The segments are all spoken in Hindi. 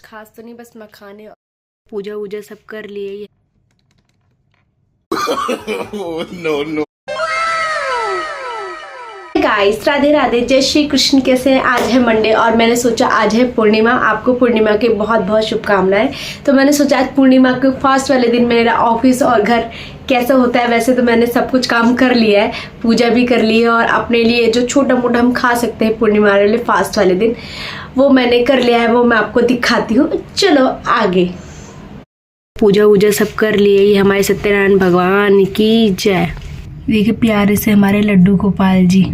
खास तो नहीं, बस मखाने पूजा वूजा सब कर लिए। No no. Guys, Radhe Radhe, जय श्री कृष्ण। कैसे हैं? आज है मंडे और मैंने सोचा आज है पूर्णिमा। आपको पूर्णिमा की बहुत बहुत शुभकामनाएं। तो मैंने सोचा आज पूर्णिमा के फास्ट वाले दिन मेरा ऑफिस और घर कैसा होता है। वैसे तो मैंने सब कुछ काम कर लिया है, पूजा भी कर ली है और अपने लिए जो छोटा मोटा हम खा सकते हैं पूर्णिमा वाले फास्ट वाले दिन वो मैंने कर लिया है। वो मैं आपको दिखाती हूँ। चलो आगे। पूजा वूजा सब कर लिए। ये हमारे सत्यनारायण भगवान की जय। देखिए प्यारे से हमारे लड्डू गोपाल जी।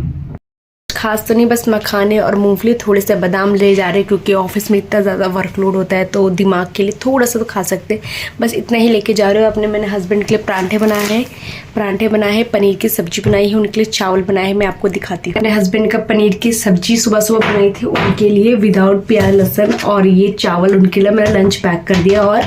खास तो नहीं, बस मखाने और मूंगफली, थोड़े से बादाम ले जा रहे हैं क्योंकि ऑफिस में इतना ज़्यादा वर्कलोड होता है तो दिमाग के लिए थोड़ा सा तो खा सकते हैं, बस इतना ही लेके जा रहे हो। अपने मैंने हस्बैंड के लिए परांठे बनाए हैं, पनीर की सब्जी बनाई है, उनके लिए चावल बनाए हैं। मैं आपको दिखाती हूँ। अपने हस्बैंड का पनीर की सब्जी सुबह सुबह बनाई थी उनके लिए विदाउट प्याज लहसुन, और ये चावल उनके लिए मैंने लंच पैक कर दिया, और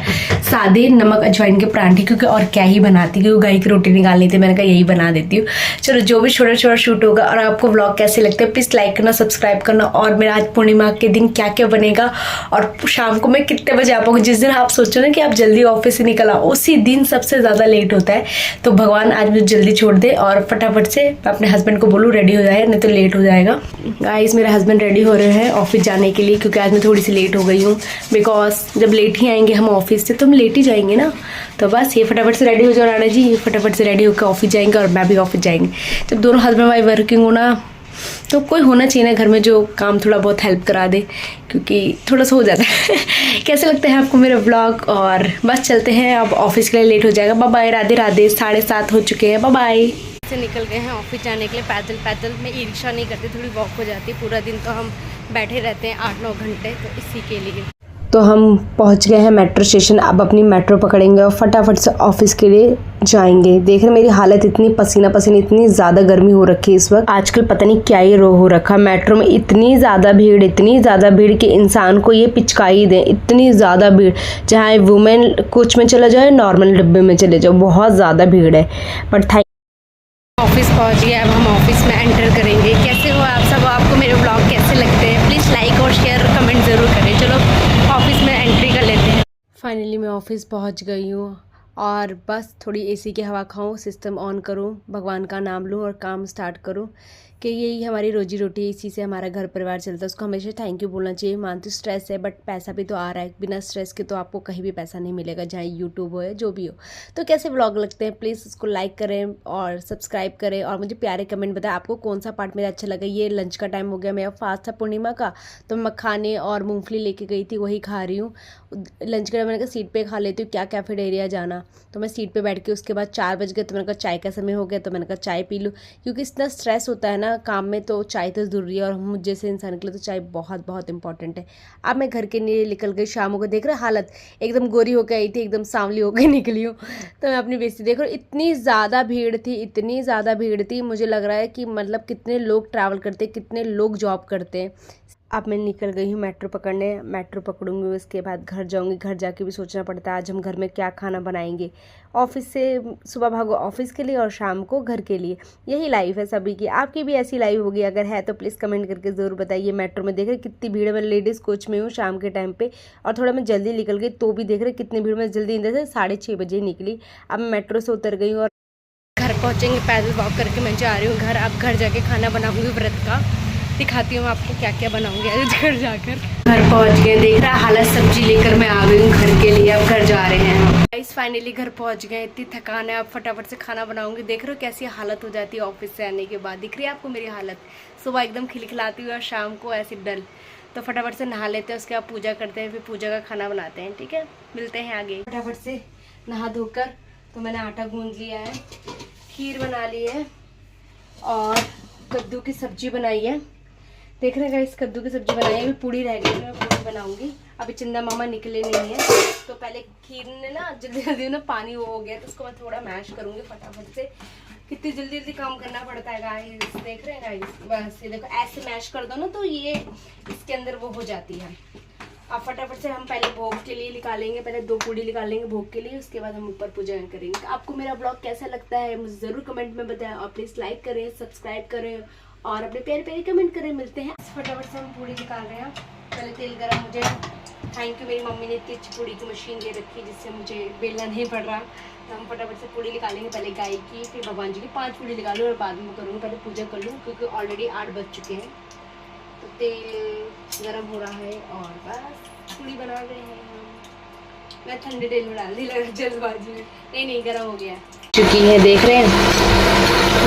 सादे नमक अजवाइन के परांठे, क्योंकि और क्या ही बनाती, क्योंकि गाय की रोटी निकालनी थी, मैंने कहा यही बना देती हूँ। चलो जो भी छोटा छोटा शूट होगा। और आपको व्लॉग कैसे लगते हैं प्लीज लाइक करना, सब्सक्राइब करना। और मेरा आज पूर्णिमा के दिन क्या क्या बनेगा और शाम को मैं कितने बजे आ पाऊंगी। जिस दिन आप सोचो ना कि आप जल्दी ऑफिस से निकल आओ, उसी दिन सबसे ज्यादा लेट होता है। तो भगवान आज मुझे जल्दी छोड़ दे और फटाफट से अपने हस्बैंड को बोलूँ रेडी हो जाए, नहीं तो लेट हो जाएगा। गाइस, मेरे हस्बैंड रेडी हो रहे हैं ऑफिस जाने के लिए, क्योंकि आज मैं थोड़ी सी लेट हो गई हूँ। बिकॉज जब लेट ही आएंगे हम ऑफिस से तो हम लेट ही जाएंगे ना। तो बस ये फटाफट से रेडी हो जाओ राणा जी, ये फटाफट से रेडी होकर ऑफिस जाएंगे और मैं भी ऑफिस जाएंगे। जब दोनों हस्बैंड वाइफ वर्किंग हो ना, तो कोई होना चाहिए ना घर में जो काम थोड़ा बहुत हेल्प करा दे, क्योंकि थोड़ा सा हो जाता है। कैसे लगते हैं आपको मेरा ब्लॉग? और बस चलते हैं, अब ऑफिस के लिए लेट हो जाएगा। Bye bye, Radhe Radhe. 7:30 हो चुके हैं। Bye bye. से निकल गए हैं ऑफिस जाने के लिए पैदल। मैं ई रिक्शा नहीं करती, थोड़ी वॉक हो जाती है। पूरा दिन तो हम बैठे रहते हैं 8-9 घंटे, तो इसी के लिए। तो हम पहुंच गए हैं मेट्रो स्टेशन। अब अपनी मेट्रो पकड़ेंगे और फटाफट से ऑफिस के लिए जाएंगे। देख रहे मेरी हालत इतनी पसीना, इतनी ज़्यादा गर्मी हो रखी है इस वक्त। आजकल पता नहीं क्या ही हो रखा। मेट्रो में इतनी ज़्यादा भीड़ कि इंसान को ये पिचकाई दे। इतनी ज़्यादा भीड़, चाहे वुमेन कोच में चला जाए, नॉर्मल डिब्बे में चले जाओ, बहुत ज़्यादा भीड़ है। बट ऑफिस पहुँच गया। अब हम ऑफिस में एंटर करेंगे। कैसे हो आप सब? आपको मेरे ब्लॉग कैसे लगते हैं? प्लीज़ लाइक और शेयर कमेंट ज़रूर करें। चलो ऑफिस में एंट्री कर लेते हैं। फाइनली मैं ऑफिस पहुंच गई हूँ और बस थोड़ी एसी की हवा खाऊं, सिस्टम ऑन करूं, भगवान का नाम लूं और काम स्टार्ट करूं, कि यही हमारी रोजी रोटी है, इसी से हमारा घर परिवार चलता है। उसको हमेशा थैंक यू बोलना चाहिए। मानती स्ट्रेस है बट पैसा भी तो आ रहा है। बिना स्ट्रेस के तो आपको कहीं भी पैसा नहीं मिलेगा, चाहे यूट्यूब हो या जो भी हो। तो कैसे व्लॉग लगते हैं प्लीज़ उसको लाइक करें और सब्सक्राइब करें और मुझे प्यारे कमेंट बताएं आपको कौन सा पार्ट मेरा अच्छा लगा। ये लंच का टाइम हो गया, मेरा फास्ट था पूर्णिमा का, तो मखाने और मूँगफली लेके गई थी, वही खा रही हूँ। लंच का मैंने कहा सीट पे खा लेती हूँ, क्या कैफेटेरिया जाना। तो मैं सीट पे बैठ के उसके बाद 4 बज गए, तो मैंने कहा चाय का समय हो गया, तो मैंने कहा चाय पी लूँ, क्योंकि इतना स्ट्रेस होता है ना काम में, तो चाय तो ज़रूरी है। और मुझ जैसे इंसान के लिए तो चाय बहुत बहुत इंपॉर्टेंट है। अब मैं घर के लिए निकल गई। शाम को देख रहे हालत एकदम गोरी होकर आई थी, एकदम सांवली होकर निकली हूँ। तो मैं अपनी बेइज्जती देख रही हूँ। इतनी ज़्यादा भीड़ थी, मुझे लग रहा है कि मतलब कितने लोग ट्रैवल करते हैं, कितने लोग जॉब करते हैं। अब मैं निकल गई हूँ मेट्रो पकड़ने। मेट्रो पकड़ूंगी, उसके बाद घर जाऊंगी। घर जाके भी सोचना पड़ता है आज हम घर में क्या खाना बनाएंगे। ऑफिस से सुबह भागो ऑफिस के लिए और शाम को घर के लिए। यही लाइफ है सभी की। आपकी भी ऐसी लाइफ होगी, अगर है तो प्लीज़ कमेंट करके ज़रूर बताइए। मेट्रो में देख रहे कितनी भीड़ है। मैं लेडीज़ कोच में हूँ शाम के टाइम पर, और थोड़ा मैं जल्दी निकल गई तो भी देख रहे कितनी भीड़ में। जल्दी इधर से 6:30 बजे निकली। अब मैं मेट्रो से उतर गई हूँ और घर पहुँचेंगे। पैदल वॉक करके मैं जा रही हूँ घर। अब घर जाके खाना बनाऊँगी व्रत का, दिखाती हूँ आपको क्या क्या बनाऊंगी आज घर जाकर। घर पहुँच गए। देख रहा हालत, सब्जी लेकर मैं आ गई हूँ घर के लिए। अब घर जा रहे हैं हम। गाइस फाइनली घर पहुँच गए। इतनी थकान है, अब फटाफट से खाना बनाऊंगी। देख रहे हो कैसी हालत हो जाती है ऑफिस से आने के बाद। दिख रही है आपको मेरी हालत? सुबह एकदम खिलखिलाती हुई और शाम को ऐसी डल। तो फटाफट से नहा लेते हैं, उसके बाद पूजा करते हैं, फिर पूजा का खाना बनाते हैं। ठीक है, मिलते हैं आगे। फटाफट से नहा धोकर तो मैंने आटा गूंद लिया है, खीर बना ली है और कद्दू की सब्जी बनाई है। देख रहे हैं इस कद्दू की सब्जी बनाई है। अभी पूड़ी रह गई, मैं पूड़ी बनाऊंगी। अभी चंदा मामा निकले नहीं है, तो पहले खीर ने ना जल्दी ना पानी वो हो गया, तो उसको मैं थोड़ा मैश करूंगी फटाफट से। कितनी जल्दी काम करना पड़ता है गाइस। देख रहे हैं गाइस, बस ये देखो ऐसे मैश कर दो ना तो ये इसके अंदर वो हो जाती है। अब फटाफट से हम पहले भोग के लिए निकालेंगे, पहले 2 पूड़ी निकालेंगे भोग के लिए, उसके बाद हम ऊपर पूजा करेंगे। तो आपको मेरा ब्लॉग कैसा लगता है मुझे ज़रूर कमेंट में बताएं और प्लीज़ लाइक करें, सब्सक्राइब करें और अपने प्यारे प्यारे कमेंट करें। मिलते हैं। फटाफट से हम पूड़ी निकाल रहे हैं। पहले तेल गरम हो जाए, थैंक यू, मेरी मम्मी ने इतनी अच्छी पूड़ी की मशीन दे रखी है जिससे मुझे बेलना नहीं पड़ रहा। तो हम फटाफट से पूड़ी निकालेंगे, पहले गाय की फिर भगवान जी की 5 पूड़ी निकालूँ और बाद में करूँगी, पहले पूजा कर लूँ क्योंकि ऑलरेडी 8 बज चुके हैं। तो तेल गर्म हो रहा है और बस पूड़ी बना रहे हैं हम। मैं ठंडे तेल में डाल दी, लगा जल्दबाजी में। नहीं गर्म हो गया चुकी है, देख रहे हैं।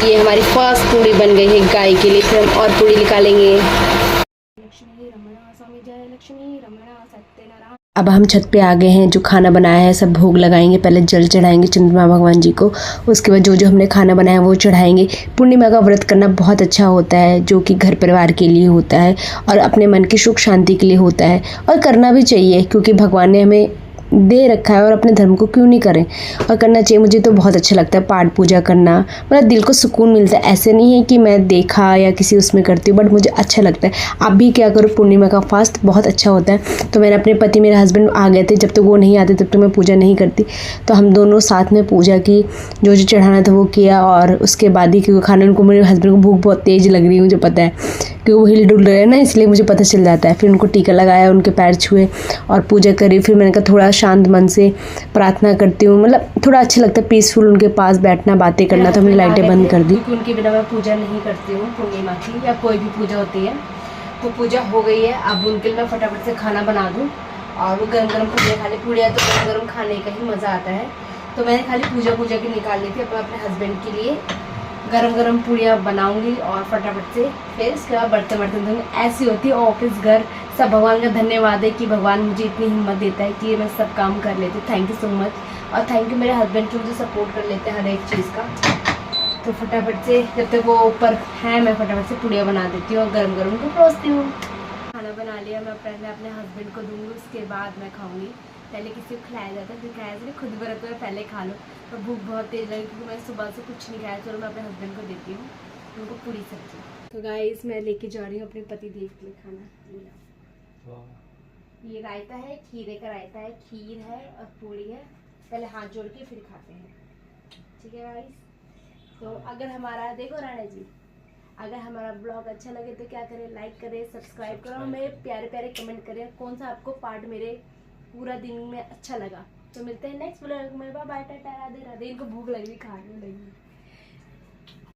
ये हमारी फर्स्ट पूड़ी बन गई है गाय के लिए। फिर हम और पूड़ी निकालेंगे। लक्ष्मी रमणा स्वामी जय लक्ष्मी रमणा सत्यनारायण। अब हम छत पे आ गए हैं। जो खाना बनाया है सब भोग लगाएंगे, पहले जल चढ़ाएंगे चंद्रमा भगवान जी को, उसके बाद जो जो हमने खाना बनाया वो चढ़ाएंगे। पूर्णिमा का व्रत करना बहुत अच्छा होता है, जो कि घर परिवार के लिए होता है और अपने मन की सुख शांति के लिए होता है, और करना भी चाहिए क्योंकि भगवान ने हमें दे रखा है और अपने धर्म को क्यों नहीं करें, और करना चाहिए। मुझे तो बहुत अच्छा लगता है पाठ पूजा करना, मतलब दिल को सुकून मिलता है। ऐसे नहीं है कि मैं देखा या किसी उसमें करती हूँ, बट मुझे अच्छा लगता है। आप भी क्या करो, पूर्णिमा का फास्ट बहुत अच्छा होता है। तो मैंने अपने पति, मेरे हस्बैंड आ गए थे, जब तक वो नहीं आते तब तक मैं पूजा नहीं करती। तो हम दोनों साथ में पूजा की, जो जो चढ़ाना था वो किया, और उसके बाद ही क्योंकि खाना, उनको, मेरे हस्बैंड को भूख बहुत तेज़ लग रही है, मुझे पता है क्योंकि वो हिल डुल रहे हैं ना, इसलिए मुझे पता चल जाता है। फिर उनको टीका लगाया, उनके पैर छुए और पूजा करी। फिर मैंने कहा थोड़ा शांत मन से प्रार्थना करती हूँ, मतलब थोड़ा अच्छा लगता है पीसफुल उनके पास बैठना, बातें करना। तो हमने लाइटें बंद कर दी क्योंकि उनके बिना मैं पूजा नहीं करती हूँ पूर्णिमा की, या कोई भी पूजा होती है। तो पूजा हो गई है, अब उनके लिए मैं फटाफट से खाना बना दूँ और वो गर्म गर्म पूड़ियाँ खा ले। पूड़ियाँ तो गर्म गर्म खाने का ही मज़ा आता है। तो मैंने खाली पूजा की निकाल ली थी, अपने हस्बैंड के लिए गरम गरम पूड़ियाँ बनाऊंगी और फटाफट से फिर उसके बाद बर्तन धोंगी। ऐसी होती है ऑफिस घर। सब भगवान का धन्यवाद है कि भगवान मुझे इतनी हिम्मत देता है कि मैं सब काम कर लेती हूँ। Thank you so much. और थैंक यू मेरे हस्बैंड की मुझे सपोर्ट कर लेते हैं हर एक चीज़ का। तो फटाफट से जब तक वो ऊपर है, मैं फटाफट से पूड़ियाँ बना देती हूँ और गरम गरम उनको परोसती हूँ। खाना बना लिया, मैं पहले अपने हस्बैंड को दूँगी, उसके बाद मैं खाऊँगी। पहले किसी को खिलाया जाता है, फिर खाया जाता है। खुद व्रत में पहले खा लो। तो भूख बहुत तेज़ लगी क्योंकि मैं सुबह से कुछ नहीं खाया। चलो मैं अपने हस्बैंड को देती हूँ, उनको पूरी सब्जी। तो गाइस मैं लेके जा रही हूँ अपने पति देव के लिए खाना। ये रायता है, खीरे का रायता है, खीर है और पूरी है। पहले हाथ जोड़ के फिर खाते हैं, ठीक है गाइस। तो अगर हमारा, देखो राणा जी, अगर हमारा ब्लॉग अच्छा लगे तो क्या करें, लाइक करें, सब्सक्राइब करो, हमें प्यारे प्यारे कमेंट करें कौन सा आपको पार्ट मेरे पूरा दिन में अच्छा लगा। तो मिलते हैं नेक्स्ट ब्लॉग में। बाय बाय, टाटा, राधे राधे। इनको भूख लगी, खाने लगी।